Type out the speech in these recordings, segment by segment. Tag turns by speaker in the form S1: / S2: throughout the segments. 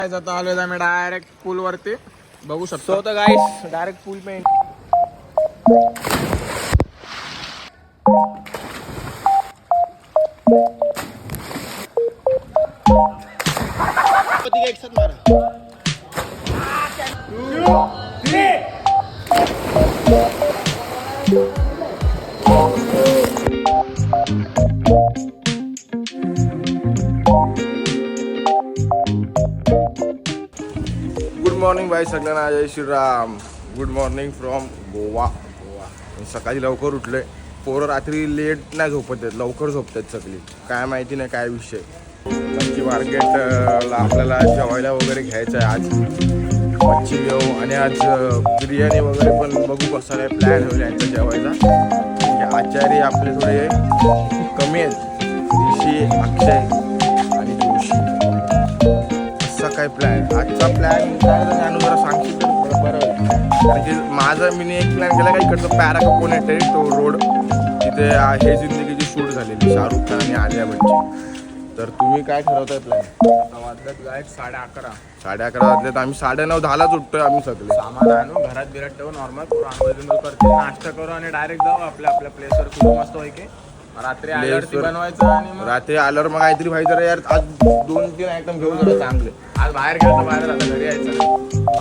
S1: आता आलोय आम्ही डायरेक्ट पूल वरती बघू शकतो. तर गाईस डायरेक्ट पूल पे एक साथ मारा. गुड मॉर्निंग भाई सगळ्यांना. जय Shriram. Good morning from Goa. सकाळी लवकर उठले. पोरं रात्री लेट नाही झोपत आहेत, लवकर झोपतात सगळी. काय माहिती नाही काय विषय. मच्छी मार्केटला आपल्याला जेवायला वगैरे घ्यायचं आहे. आज मच्छी घेऊ आणि आज बिर्याणी वगैरे पण बघू कसा काय प्लॅन होईल यांचा जेवायचा. म्हणजे आचार्य आपले थोडे कमी आहेत, ऋषी, अक्षय आणि जोशी. असा काय प्लॅन आजचा प्लॅन काय ज्ञानू जरा सांगशील तर बरं. कारण की माझं मी एक प्लॅन केला का इकडचं पॅराकोनेट आहे तो रोड, तिथे हे जिंदगीची शूट झालेली शाहरुख खान आणि आलिया भट्टची. तर तुम्ही काय ठरवताय प्लॅन?
S2: आता वाजल्यात गाईड 11:30.
S1: 11:30 वाजलेत. आम्ही 9:30-10 उठतोय आम्ही सगळे.
S2: सामान आणू घरात बिरात ठेवू, नॉर्मल करते, नाश्ता करू आणि डायरेक्ट जाऊ आपल्या प्लेसवर. खूप मस्त होय की रात्री आल्यावरती बनवायचं आणि मग
S1: रात्री आल्यावर मग काहीतरी व्हायचं रे यार. आज 2-3 आयटम घेऊन जरा चांगले.
S2: आज बाहेर गेलो बाहेर, आता घरी यायचं.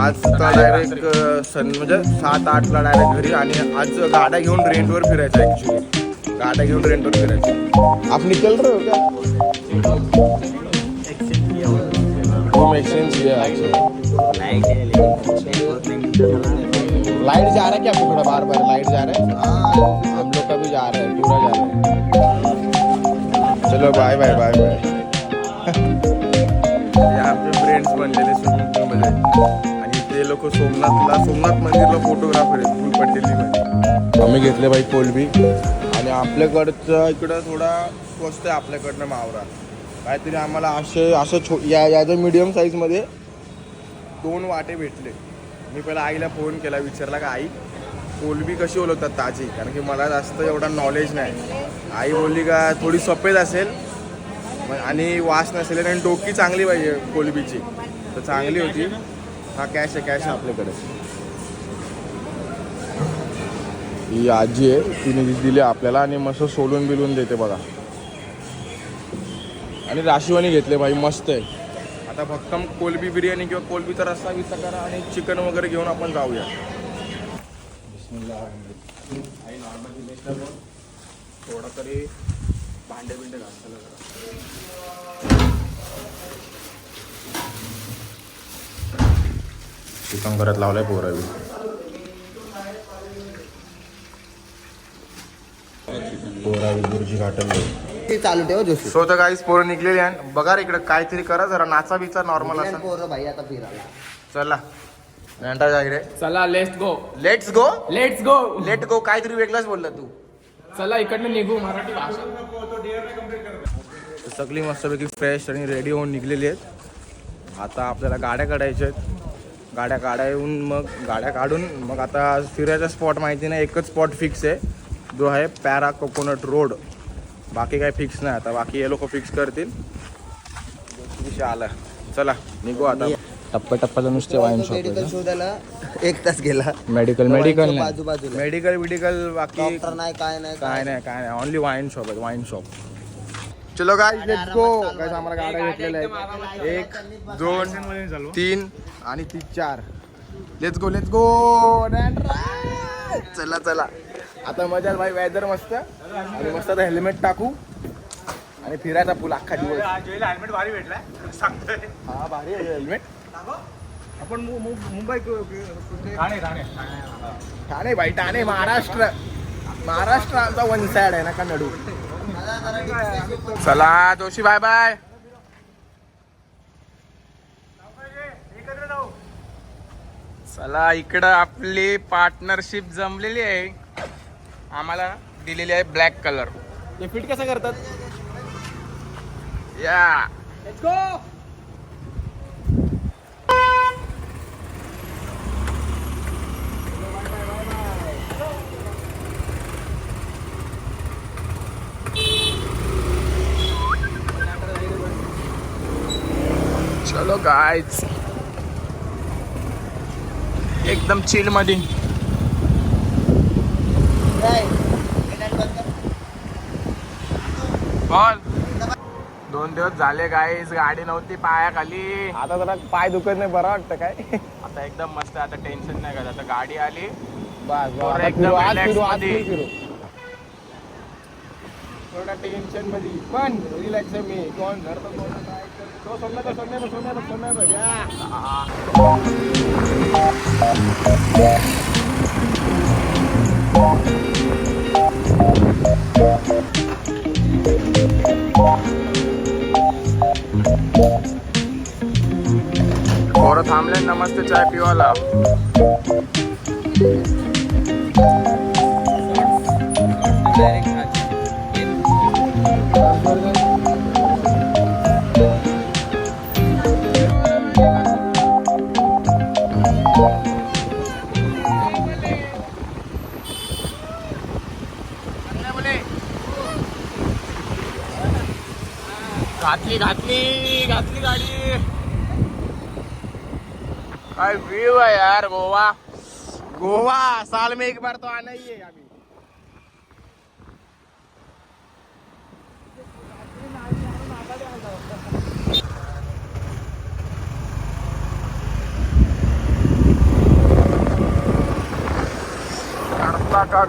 S1: आज तर डायरेक्ट म्हणजे 7-8ला डायरेक्ट घरी. आणि आज गाड्या घेऊन रेंटवर फिरायचं. ॲक्च्युली गाड्या घेऊन रेंटवर फिरायचं. आप निकल रहे हो क्या? रूम एक्सचेंज किया लाइट जा रहा है क्या आपको? थोड़ा बार बार लाइट जा रहा है. हम लोग का भी जा रहा है, पूरा जा रहा है. चलो बाय बाय बाय बाय. आमचे फ्रेंड्स बनलेले स्विमिंग पूलमध्ये. आणि ते लोक सोमनाथ मंदिरला फोटोग्राफर आहेत, फुल पटेलीमध्ये. आम्ही घेतले बाई कोलबी. आणि आपल्याकडचं इकडं थोडा स्वस्त आहे आपल्याकडनं मावरा. काहीतरी आम्हाला असं याचं मीडियम साईजमध्ये 2 वाटे भेटले. मी पहिला आईला फोन केला, विचारला का आई कोलबी कशी ओलवतात ताजी, कारण की मला जास्त एवढा नॉलेज नाही. आई बोलली का थोडी सफेद असेल आणि वास नसेल आणि डोकी चांगली पाहिजे कोलबीची. तर चांगली होती. हा कॅश आहे आपल्याकडे. ही आजी आहे, तिने दिली आपल्याला आणि मस्त सोलून बिलून देते बघा. आणि राशीवानी घेतले भाई, मस्त आहे. आता फक्त कोलबी बिर्याणी किंवा कोलबीचा रस्सा विस्सा करा आणि चिकन वगैरे घेऊन आपण जाऊया. थोडा तरी भांडे बिंडे घासायला चिकन करत लावलाय पोरावी. पोरावी बुर्जी घाटल
S3: चालू ठेव जोशी.
S1: सो तर गाईस पोरं निघलेली आहे. बघा इकडे काहीतरी करा जरा, नाचा बिचा नॉर्मल असा.
S3: पोरं भाई आता फिरायला
S1: चला घंटा जाय रे.
S2: चला let's go.
S1: Let's go.
S2: Let's go.
S1: Let go काहीतरी वेगळाच बोलला तू.
S2: चला इकडनं निघू. मराठी भाषा.
S1: सगळी मस्तपैकी फ्रेश आणि रेडी होऊन निघलेली आहेत. आता आपल्याला गाड्या काढायच्या आहेत. गाड्या काढून मग आता फिरायचा स्पॉट माहिती नाही, एकच स्पॉट फिक्स आहे, जो आहे पॅरा कोकोनट रोड. बाकी काय फिक्स नाही. आता बाकी हे लोक फिक्स करतील. विषय आला. चला निघू आता. टप्प्याटप्प्याला नुसते वाईन
S3: मेडिकल
S1: शॉप.
S3: शोधायला 1 तास गेला.
S1: मेडिकल
S3: बाजूबाजूला
S1: मेडिकल बाकी
S3: डॉक्टर नाही काय
S1: नाही. ओनली वाईन शॉप आहे, वाईन शॉप. चलो गाइस लेट्स गो. गाइस आम्हाला गाड्या घेतलेल्या आहेत. 1 2 3 आणि 4. Let's go. चला आता मजा भाई. वेदर मस्त आणि मस्त. आता हेल्मेट टाकू आणि फिरायचा पूल अख्खा दिवस.
S2: हेल्मेट भारी भेटलाय सांगतोय.
S1: हा भारी आहे हेल्मेट.
S2: आपण मुंबई
S1: ठाणे भाई, ठाणे महाराष्ट्र आमचा वन साइड आहे ना का नडू. चला जोशी बाय बाय. चला इकडं आपली पार्टनरशिप जमलेली आहे. आम्हाला दिलेली आहे ब्लॅक कलर. ते फिट कसं करतात या. Let's go. चलो
S2: सो गाइस एकदम चिल मध्ये बोल. 2 दिवस झाले गाईस, गाडी नव्हती पायाखाली.
S1: आता जरा पाय दुखत नाही, बरं वाटतं काय.
S2: आता एकदम मस्त, आता टेन्शन नाही करत. आता गाडी आली
S1: बस
S2: और
S1: आता
S2: एकदम
S1: फिरू, आज
S2: relax
S1: फिरू, आज
S2: मध्ये.
S1: full फिरू. थोडा टेन्शन मध्ये पण रिलॅक्स आहे मी. कोण घर तर कोण काय करतो. तो सोन्या भैया.
S2: पोरं थांबले ना मस्त चाय पिवाला. घातली गाडी. काय व्ह्यू आहे यार गोवा.
S1: गोवा साल में एक बार तो आना ही है अभी.
S2: का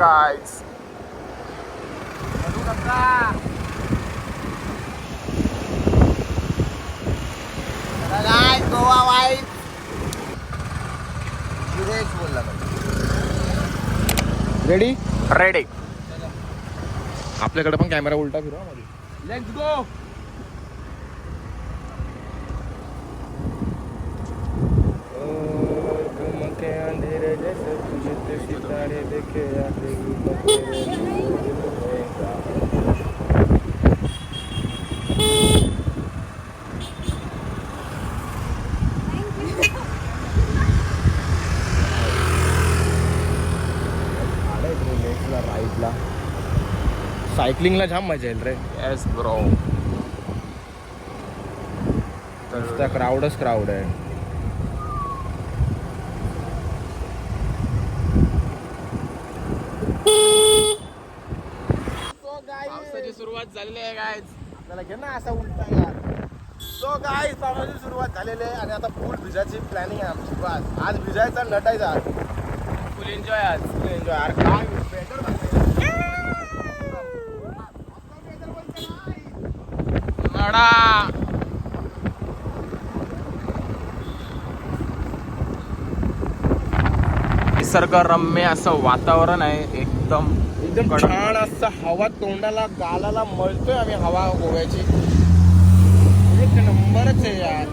S2: गाइस
S3: गोवा वाईट बोलला
S1: रेडी.
S2: रेडी.
S1: आपल्याकडे पण कॅमेरा उलटा फिरवा मध्ये.
S2: Let's go.
S1: अंधेरे जैसे तुझे सितारे देखे राईटला सायकलिंगला जाम मजा येईल रे.
S2: Yes bro.
S1: नुसता क्राऊडच क्राऊड आहे.
S2: पावसाची सुरुवात झालेली आहे गाइस.
S1: आपल्याला घे ना असा उलटा यार. सो गाईस पावसाची सुरुवात झालेली आहे आणि आता फुल भिजायची प्लॅनिंग आहे आमची. बस आज भिजायचा नटायचा.
S2: फुल एन्जॉय आज.
S1: एन्जॉय यार. काय बेटर
S2: नडा. निसर्गरम्य असं वातावरण आहे एकदम.
S1: एकदम छान असं हवा तोंडाला गालाला मळतोय आम्ही हवा गोव्याची. एक नंबरच आहे यार.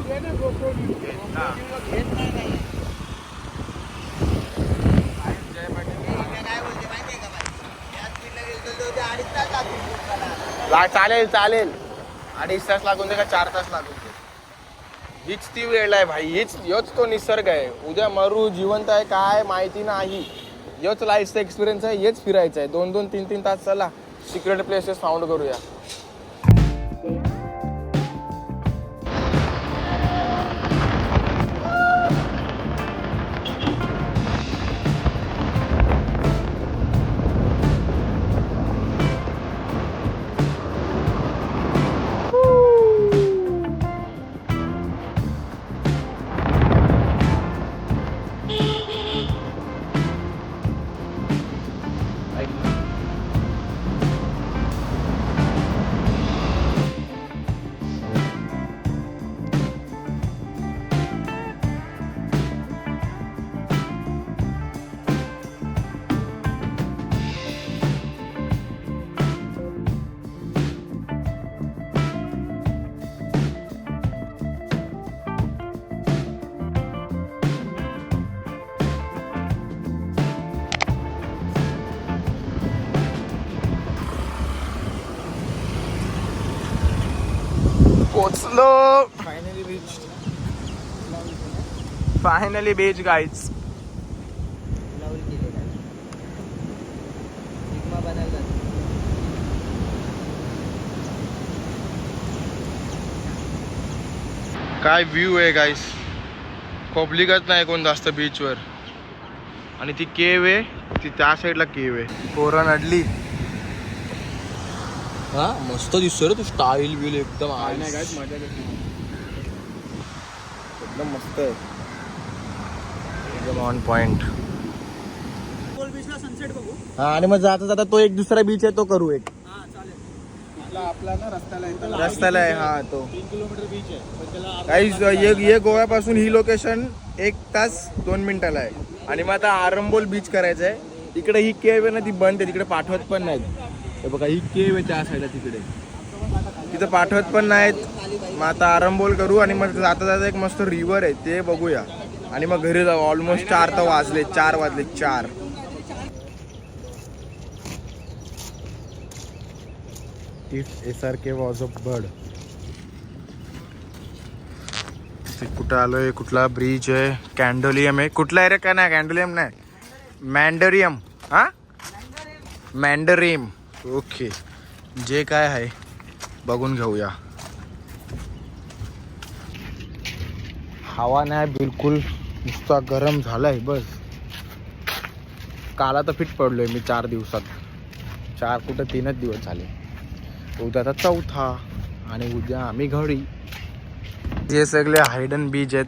S1: चालेल 2.5 तास लागून दे का 4 तास लागून दे. हीच ती वेळ आहे भाई. ह्योच तो निसर्ग आहे. उद्या मरू जिवंत आहे काय माहिती नाही. ह्योच लाईफचा एक्सपिरियन्स आहे. हेच फिरायचं आहे. 2-2, 3-3 तास. चला सिक्रेट प्लेसेस फाउंड करूया.
S2: पोचलो.
S1: Finally rich.
S2: Finally beach guys.
S1: काय व्ह्यू आहे गाईस. पब्लिकच नाही कोण जास्त बीचवर. आणि ती केव आहे, ती त्या साईडला केव आहे. पोरं नडली. हा मस्त दिसतोय रे तू. स्टाईल बिल एकदम एकदम मस्त आहे. एकदम ऑन पॉइंट. हा आणि मग जाता जाता तो एक दुसरा बीच आहे तो करू एक.
S2: आपला ना
S1: रस्त्याला आहे हा तो.
S2: 3 किलोमीटर बीच आहे पण त्याला
S1: काही ये गोव्यापासून ही लोकेशन 1 तास 2 मिनिटाला आहे. आणि मग आता आरंबोल बीच करायचं आहे. इकडे ही केव आहे ना ती बंद आहे, तिकडे पाठवत पण नाहीत. हे बघा ही केव आहे त्या साईडला तिकडे, तिथं पाठवत पण नाहीत. मग आता आरंबोल करू आणि मग जाता जाता एक मस्त रिव्हर आहे ते बघूया आणि मग घरी जाऊ. ऑलमोस्ट 4 तर वाजले. 4 वाजले 4. If SRK was a bird. कुठं आलोय, कुठला ब्रिज आहे? कॅन्डोलियम आहे. कुठला आहे रे? काय नाही कॅन्डोलियम नाही, मॅन्डरियम. हा मॅन्डरियम. ओके, जे काय आहे बघून घेऊया. हवा नाही बिलकुल, नुसता गरम झालाय बस. काला तर फिट पडलोय मी 4 दिवसात. 4 कुठं 3च दिवस झाले. उद्याचा 4था आणि उद्या आम्ही घरी. हे सगळे हायडन बीच आहेत.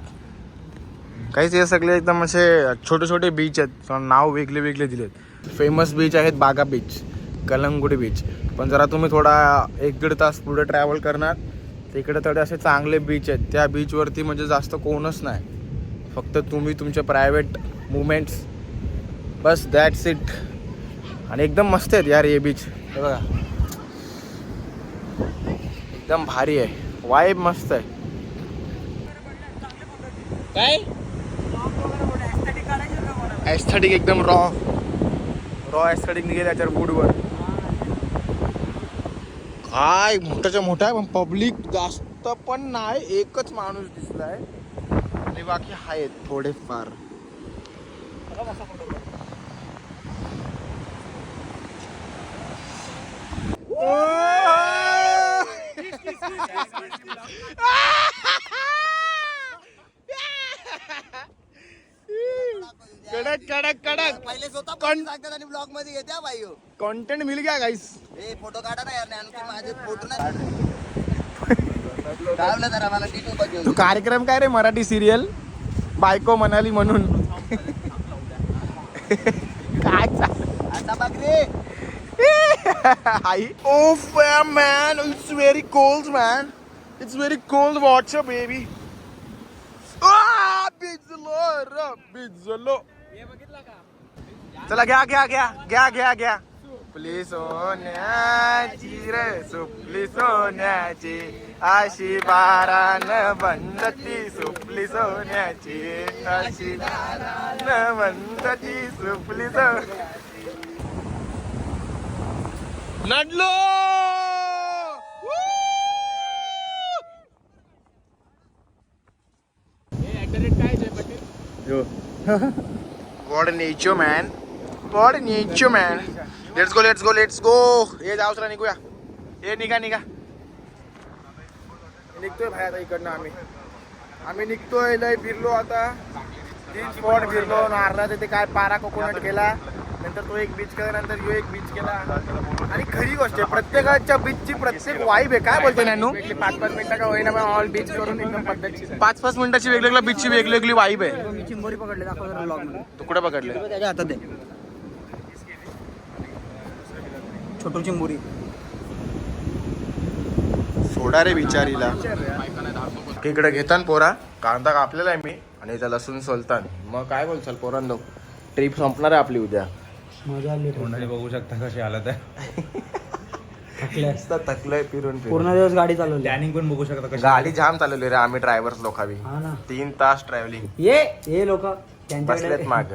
S1: काहीच हे सगळे एकदम असे छोटे छोटे बीच आहेत. नाव वेगळे वेगळे दिलेत. फेमस बीच आहेत बागा बीच, कलंगुडी बीच. पण जरा तुम्ही थोडा 1-1.5 तास पुढे ट्रॅव्हल करणार तिकडे थोडे असे चांगले बीच आहेत. त्या बीचवरती म्हणजे जास्त कोणच नाही, फक्त तुम्ही तुमचे private movements bus, that's it. आणि एकदम मस्त आहेत यार हे बीच. हे बघा एकदम भारी आहे, वाईब मस्त आहे. काय एस्थेटिक एकदम रॉ एस्थेटिक निघेल त्याच्यावर वूडवर. काय मोठ्याच्या मोठा आहे पण पब्लिक जास्त पण नाही. एकच माणूस दिसलाय आणि बाकी आहेत थोडेफार. कडक कडक कडक.
S3: पहिले स्वतः पण सांगतात आणि ब्लॉग मध्ये येत्या बाई हो.
S1: कंटेंट मिल गया गाइस.
S3: ए फोटो काढा ना यार, आणखी माझे फोटो नाही काढलं जरा मला टिटू बघ.
S1: तू कार्यक्रम काय रे? मराठी सिरियल बायको म्हणाली म्हणून. काय
S3: आता बघ रे.
S1: Hi. Oh man, it's very cold man. It's very cold water baby. बिझलो. चला घ्या. सुपली सोन्याची रे, सुपली सोन्याची, अशी बारान बंदती. सुपली सोन्याची, अशी बारान बंदती. सुपली नडलो. What a nature man. What a nature man. Let's go. ये जाऊ चला निघूया. ये निघा. निघतोय भाई आता इकडनं आम्ही निघतोय. लय फिरलो आता. 3 स्पॉट फिरलो. नारळा तिथे काय पारा कोकोनट केला, नंतर तो एक बीच केला, नंतर यो एक बीच केला. आणि खरी गोष्ट आहे, प्रत्येकाच्या बीचची प्रत्येक वाईब आहे. काय बोलतोय नॅनू?
S2: 5-5 मिनिटं का होईना ऑल बीच करून एकदम पद्धतशीर.
S1: 5-5 मिनिटाची वेगवेगळ्या बीचची वेगवेगळी वाईब आहे.
S3: मी चिंबोरी पकडले, दाखवतो ब्लॉग मध्ये.
S1: तू कुठे पकडले?
S3: त्याच्या हातात आहे छोटू चिंबोरी.
S1: सोडा रे बिचारीला. इकडे घेतान पोरा कांदा कापलेला आहे मी आणि इथं लसूण सोलतान. मग काय बोलचाल पोरांनो? ट्रिप संपणार आहे आपली उद्या.
S3: मजा आली.
S2: कोणाला बघू शकता कशी हालत आहे.
S1: थकलंय फिरून
S3: पूर्ण दिवस गाडी चालवली.
S2: प्लॅनिंग पण बघू शकता कशी.
S1: गाडी जाम चालवली रे आम्ही ड्रायव्हर्स लोकांनी.
S3: हा ना.
S1: 3 तास ट्रॅव्हलिंग.
S3: ये लोक
S1: बसलेत
S3: त्यांच्याकडे
S1: माग.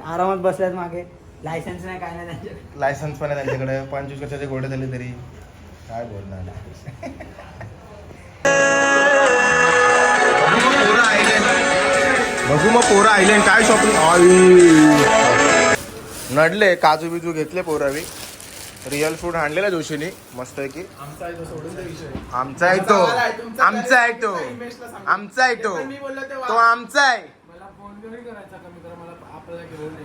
S3: आरामात बसल्यात मागे. लायसन्स नाही काय नाही त्यांच्याकडे.
S1: लायसन्स पण आहे त्यांच्याकडे. 25 वर्षाचे घोडे झाले तरी काय बोलणार. बघू मग पोरं आयलंड काय शॉपिंग. नडले काजू बिजू घेतले पोरावी. रिअल फूड आणलेला जोशीने मस्त आहे की
S2: आमचा आहे तो सोडून दे विषय.
S1: आमचा आहे तो आमचा आहे तो आमचा आहे तो
S2: मी बोललो तेव्हा.
S1: तो आमचा आहे.
S2: मला फोन कमी करायचा का मित्र मला आपल्याला घेऊन ये.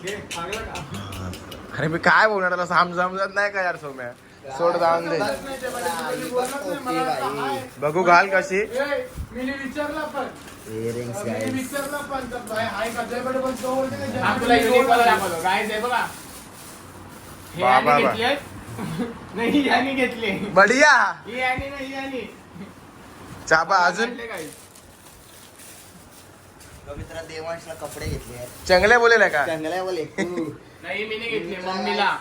S2: घे, चांगलं का?
S1: अरे मी काय बोलणार त्याला समजत नाही का यार सोम्या सोड जाऊन दे
S2: नाही ते मला बोललाच नाही, मला वाटलं हाय.
S1: बघू घाल कशी
S2: ए, मी विचारला पण
S3: इयरिंग्स
S2: मी
S3: गाईस
S2: विचारला पण तर बाय हाय का जयबडे पण तो बोलते का जयबडे तुला युनिक वाला दाखवतो गाइस हे बघा हे
S1: बाबा
S2: याने
S1: बा.
S2: घेतले नाही याने घेतले
S1: बढिया
S2: ही याने नाही याने
S1: चाबा अजून
S2: आणले guys.
S3: मित्रा देवांशला कपडे घेतले आहेत.
S1: चंगल्या बोलेला का
S3: चांगल्या बोले
S2: नाही मी नाही घेतले मम्मीला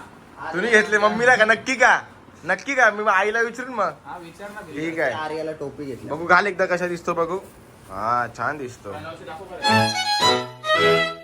S1: तुम्ही घेतले मम्मीला का नक्की का नक्की का मी आईला विचारून मग
S2: हा विचार ना बिल.
S1: ठीक आहे
S3: आर्याला टोपी घेतली
S1: बघू घाल एकदा कशा दिसतो बघू हा छान दिसतो
S2: दाखव बरं.